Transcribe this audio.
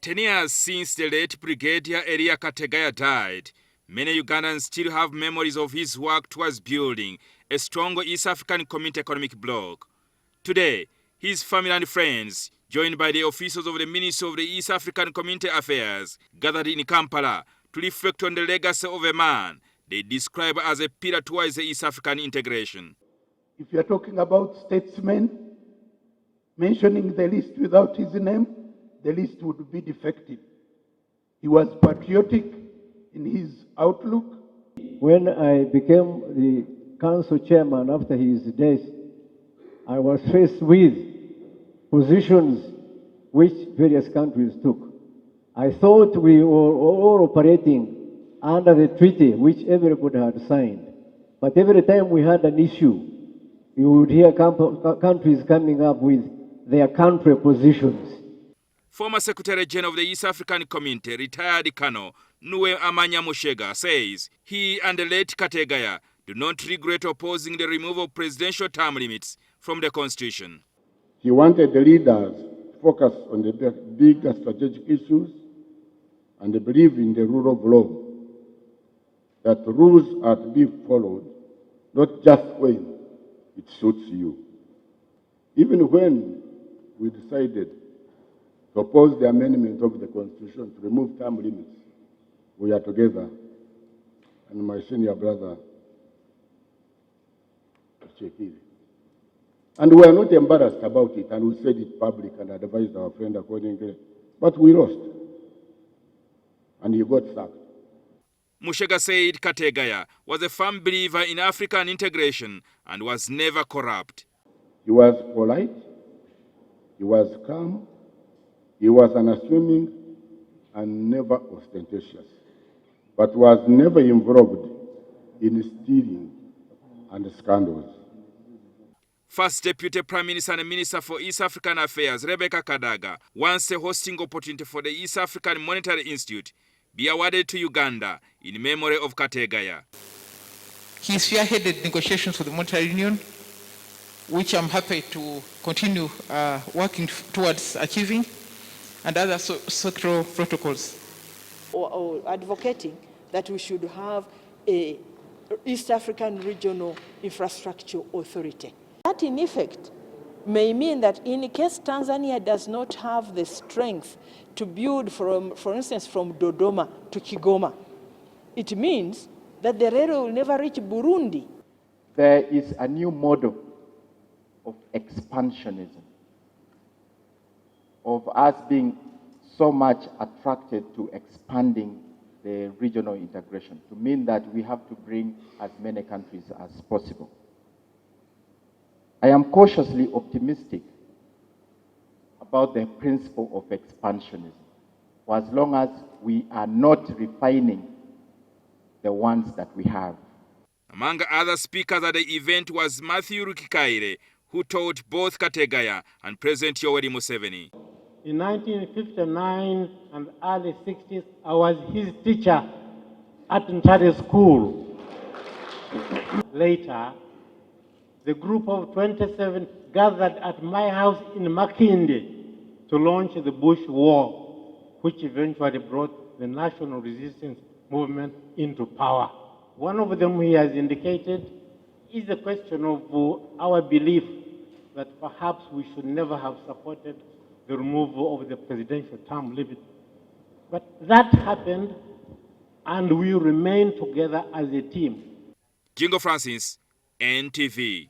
10 years since the late Brigadier Eriya Kategeya died, many Ugandans still have memories of his work towards building a stronger East African Community Economic Bloc. Today, his family and friends, joined by the officials of the Ministry of the East African Community Affairs, gathered in Kampala to reflect on the legacy of a man they describe as a pillar towards the East African integration. If you're talking about statesmen, mentioning the list without his name, the list would be defective. He was patriotic in his outlook. When I became the council chairman after his death, I was faced with positions which various countries took. I thought we were all operating under the treaty which everybody had signed. But every time we had an issue, you would hear countries coming up with their country positions. Former Secretary General of the East African Community, retired Colonel Nuwe Amanya Mushega, says he and the late Kategaya do not regret opposing the removal of presidential term limits from the Constitution. He wanted the leaders to focus on the bigger strategic issues and believe in the rule of law, that rules are to be followed, not just when it suits you. Even when we decided to oppose the amendment of the Constitution to remove term limits, we are together, and my senior brother, Chekiri. And we are not embarrassed about it, and we said it public and advised our friend accordingly. But we lost, and he got sacked. Mushega said Kategaya was a firm believer in African integration and was never corrupt. He was polite, he was calm, he was unassuming and never ostentatious, but was never involved in stealing and scandals. First Deputy Prime Minister and Minister for East African Affairs, Eriya Kategeya, wants a hosting opportunity for the East African Monetary Institute be awarded to Uganda in memory of Kategaya. He spearheaded negotiations with the Monetary Union, which I'm happy to continue working towards achieving, and other sectoral protocols. Or advocating that we should have a East African Regional Infrastructure Authority. That in effect may mean that in case Tanzania does not have the strength to build for instance, from Dodoma to Kigoma, it means that the railway will never reach Burundi. There is a new model of expansionism, of us being so much attracted to expanding the regional integration, to mean that we have to bring as many countries as possible. I am cautiously optimistic about the principle of expansionism, for as long as we are not refining the ones that we have. Among other speakers at the event was Matthew Rukikaire, who taught both Kategaya and President Yoweri Museveni. In 1959 and early 60s, I was his teacher at Ntare School. Later, the group of 27 gathered at my house in Makinde to launch the Bush War, which eventually brought the national resistance movement into power. One of them he has indicated is the question of our belief that perhaps we should never have supported the removal of the presidential term limit. But that happened, and we remain together as a team. Jingo Francis, NTV.